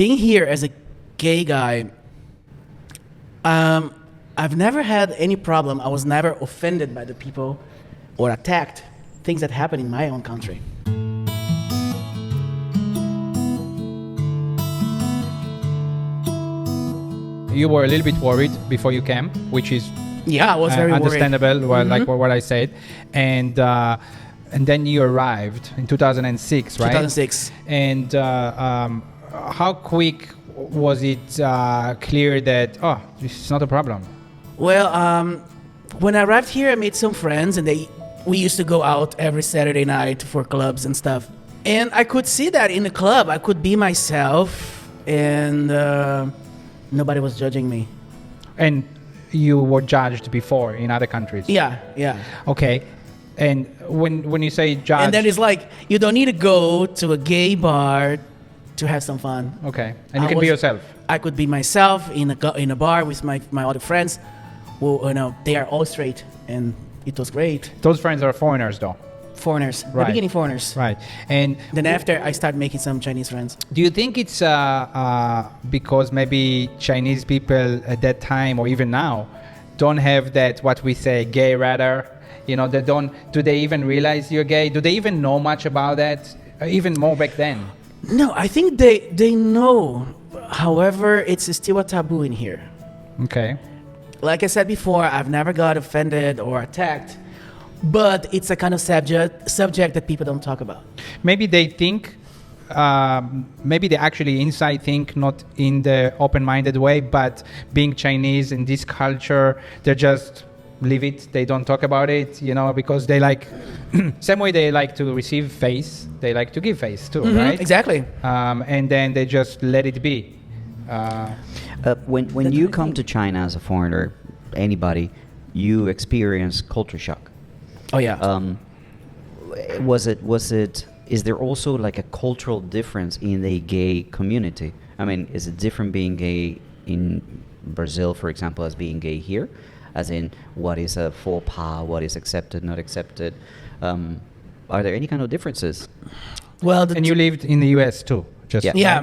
being here as a gay guy, I've never had any problem. I was never offended by the people or attacked things that happen in my own country. You were a little bit worried before you came, which is Yeah, I was very understandable. worried. Well, like what I said, and then you arrived in 2006, right? 2006. And how quick was it clear that this is not a problem? Well, when I arrived here, I made some friends, and we used to go out every Saturday night for clubs and stuff. And I could see that in the club, I could be myself, and nobody was judging me. And you were judged before in other countries? Yeah. Okay. And when you say judged... And then it's like, you don't need to go to a gay bar to have some fun. Okay. And you can be yourself? I could be myself in a bar with my other friends. Who, they are all straight, and it was great. Those friends are foreigners, though? Foreigners. Right. The beginning foreigners. Right. And then after, I started making some Chinese friends. Do you think it's because maybe Chinese people at that time or even now don't have that, what we say, gay radar? You know, do they even realize you're gay? Do they even know much about that? Even more back then? No, I think they know. However, it's still a taboo in here. Okay. Like I said before, I've never got offended or attacked, but it's a kind of subject that people don't talk about. Maybe they think, maybe they actually inside think not in the open-minded way, but being Chinese in this culture, they just leave it. They don't talk about it, because they like, same way they like to receive face, they like to give face too, right? Exactly. And then they just let it be. When you come to China as a foreigner, anybody, you experience culture shock. Oh yeah. Is there also like a cultural difference in the gay community? I mean, is it different being gay in Brazil, for example, as being gay here? As in, what is a faux pas, what is accepted, not accepted? Are there any kind of differences? Well, and you lived in the US too?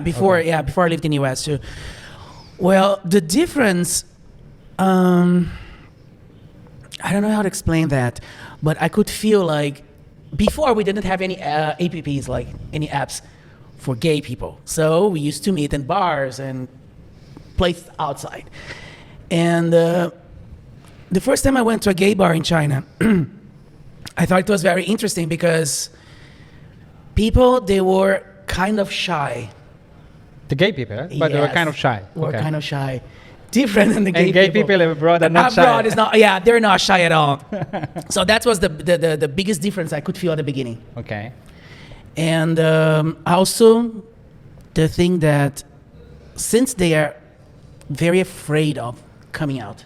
Before I lived in the US too. Well, the difference, I don't know how to explain that, but I could feel like before we didn't have any apps, like any apps for gay people. So we used to meet in bars and play outside. And the first time I went to a gay bar in China, I thought it was very interesting because people, they were kind of shy. The gay people, but they were kind of shy. Were kind of shy. Different than the gay people. And gay people abroad are not shy. Abroad is not, they're not shy at all. So that was the biggest difference I could feel at the beginning. Okay. And also the thing that since they are very afraid of coming out,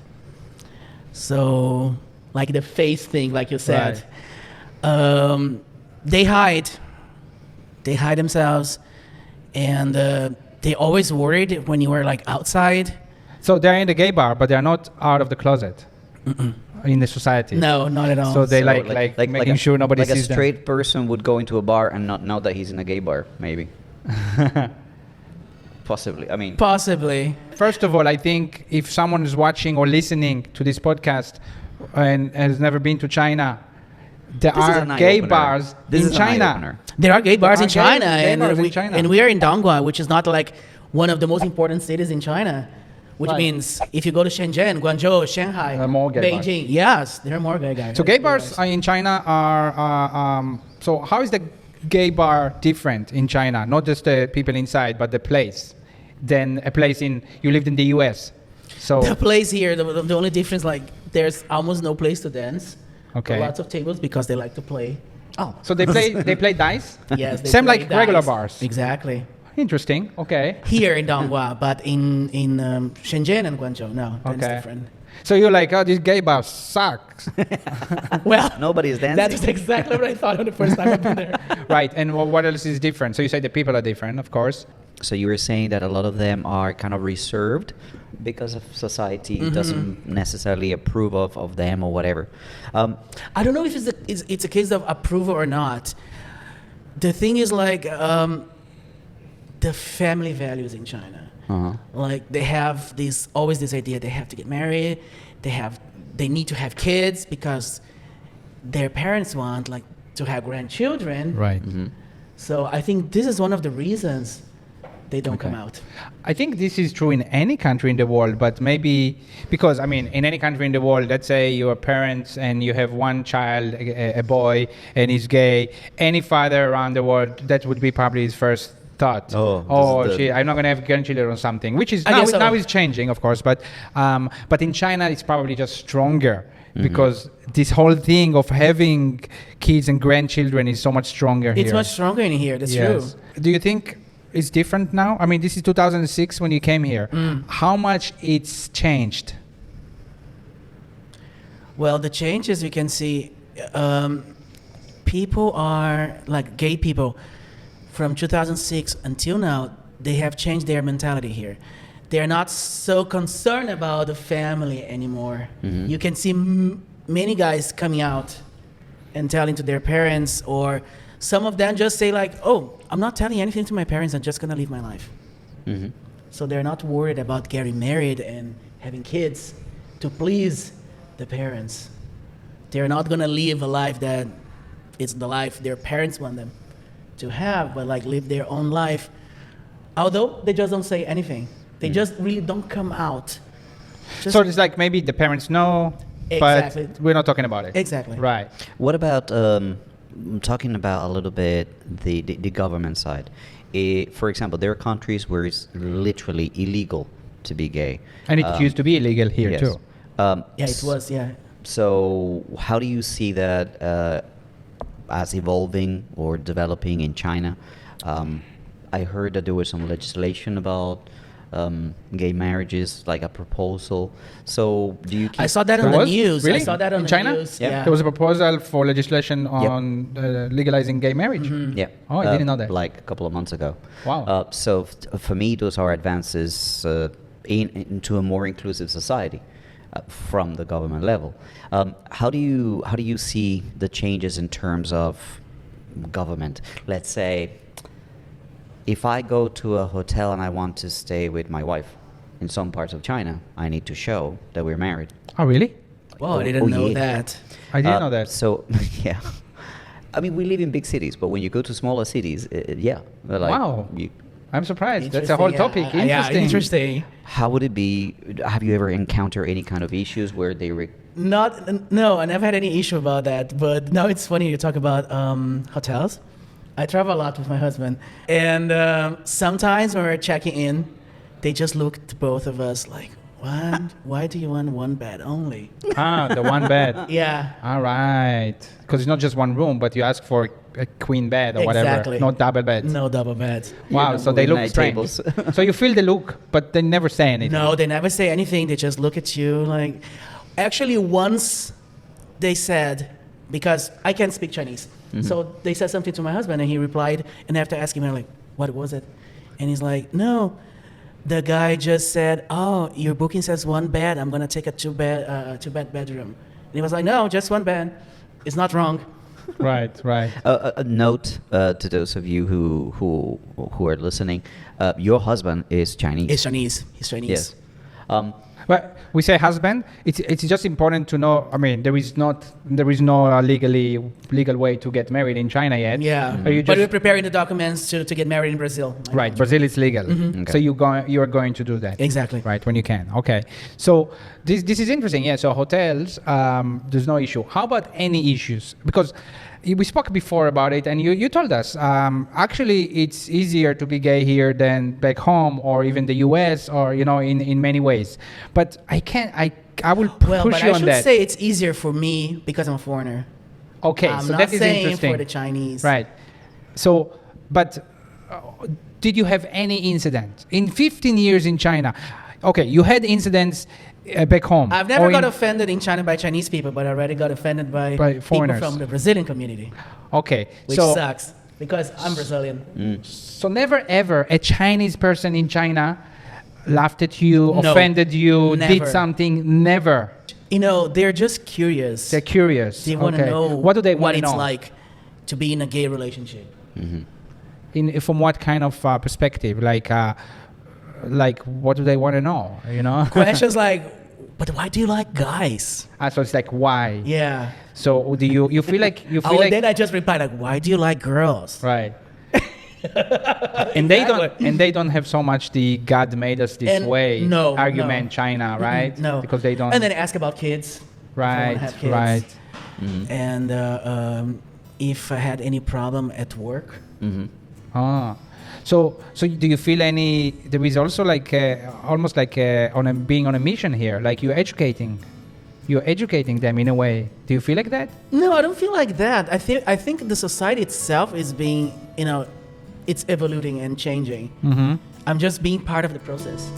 so like the face thing, like you said, they hide themselves, and they always worried when you were like outside. So they're in the gay bar, but they're not out of the closet in the society. No, not at all. So they like making sure nobody sees them. Like a straight person would go into a bar and not know that he's in a gay bar, maybe. Possibly. I mean. Possibly. First of all, I think if someone is watching or listening to this podcast and has never been to China, there are gay bars in China. There are gay bars in China, and we are in Donghua, which is not like one of the most important cities in China. Which means if you go to Shenzhen, Guangzhou, Shanghai, Beijing, yes, there are more gay guys. So gay bars in China are. So how is the gay bar different in China? Not just the people inside, but the place. Than a place you lived in the US. So the place here, the only difference, like there's almost no place to dance. Okay. Lots of tables because they like to play. Oh, so they play dice? Yes. They Same play like dice. Regular bars. Exactly. Interesting. Okay. Here in Donghua, but in Shenzhen and Guangzhou, no, that's different. So you're like, these gay bars suck. Well, nobody's dancing. That's exactly what I thought on the first time I've been there. Right. And what else is different? So you say the people are different, of course. So you were saying that a lot of them are kind of reserved because of society doesn't necessarily approve of them or whatever. I don't know if it's a case of approval or not. The thing is like the family values in China. Uh-huh. Like they have always this idea they have to get married, they need to have kids because their parents want like to have grandchildren. Right. Mm-hmm. So I think this is one of the reasons they don't come out. I think this is true in any country in the world, but maybe because, I mean, in any country in the world, let's say you're parents and you have one child, a boy, and he's gay, any father around the world, that would be probably his first thought. I'm not going to have grandchildren or something, which is now is changing, of course, but in China, it's probably just stronger. Mm-hmm. Because this whole thing of having kids and grandchildren is so much stronger here. It's much stronger in here, that's true. Do you think it's different now? I mean, this is 2006 when you came here. How much it's changed? Well, the changes you can see, people are, like gay people, from 2006 until now, they have changed their mentality here. They're not so concerned about the family anymore. Mm-hmm. You can see many guys coming out and telling to their parents, or some of them just say like, oh, I'm not telling anything to my parents, I'm just gonna live my life. Mm-hmm. So they're not worried about getting married and having kids to please the parents. They're not gonna live a life that it's the life their parents want them to have, but like live their own life. Although they just don't say anything. They just really don't come out. So it's like maybe the parents know, exactly. But we're not talking about it. Exactly. Right. What about talking about a little bit the government side? For example, there are countries where it's literally illegal to be gay. And it used to be illegal here yes. too. Yeah, it was, yeah. So how do you see that as evolving or developing in China? I heard that there was some legislation about gay marriages, like a proposal. So do you I saw that on the news. Really? I saw that on in the China? news. Yeah. There was a proposal for legislation on legalizing gay marriage. Mm-hmm. Yeah. Oh, I didn't know that. Like a couple of months ago. Wow. So for me, those are advances into a more inclusive society from the government level. How do you see the changes in terms of government? Let's say, if I go to a hotel and I want to stay with my wife in some parts of China, I need to show that we're married. Oh, really? Well, I didn't know yeah. that. I didn't know that. So, yeah. I mean, we live in big cities, but when you go to smaller cities, Wow. I'm surprised. That's a whole topic. Yeah, interesting. How would it be? Have you ever encountered any kind of issues where they No, I never had any issue about that. But now it's funny you talk about hotels. I travel a lot with my husband, and sometimes when we're checking in, they just look to both of us like, "What? Why do you want one bed only?" The one bed. Yeah. All right. Because it's not just one room, but you ask for a queen bed or Exactly. whatever. No double beds. No double beds. Wow. So they look night strange. tables. So you feel the look, but they never say anything. No, they never say anything. They just look at you like. Actually, once they said, because I can't speak Chinese. Mm-hmm. So they said something to my husband, and he replied, and after asking me, I'm like, what was it? And he's like, no, the guy just said, oh, your booking says one bed, I'm going to take a two-bed bedroom. And he was like, no, just one bed. It's not wrong. Right. A note to those of you who are listening, your husband is Chinese. He's Chinese. Yes. But we say husband. It's just important to know. I mean, there is no legal way to get married in China yet. Yeah, but we're preparing the documents to get married in Brazil. Right, Brazil is legal. Mm-hmm. Okay. So you are going to do that. Exactly. Right, when you can. Okay. So this is interesting. Yeah. So hotels, there's no issue. How about any issues? Because we spoke before about it, and you told us actually it's easier to be gay here than back home or even the U.S. or in many ways. But I will push you on that. Well, but I should say it's easier for me because I'm a foreigner. Okay, I'm so not that is saying interesting. for the Chinese. Right. So, but did you have any incident in 15 years in China? Okay, you had incidents back home. I've never got offended in China by Chinese people, but I already got offended by people from the Brazilian community. Okay, which sucks because I'm Brazilian. So never ever a Chinese person in China laughed at you, offended you, never. did something. Never. They're just curious. They're curious. They want to know what do they what want to it's know? like to be in a gay relationship. Mm-hmm. from what kind of perspective? Like what do they want to know? You know, Questions like, but why do you like guys? So it's like why? Yeah. So do you feel like Then I just reply like, why do you like girls? right? And they don't have so much the God made us this And way no, argument, no. China, right? No, because they don't. And then ask about kids. If I wanna right, have kids. right. And if I had any problem at work. Ah, so do you feel any? There is also like almost like being on a mission here, like you're educating them in a way. Do you feel like that? No, I don't feel like that. I think the society itself is being, it's evolving and changing. I'm just being part of the process.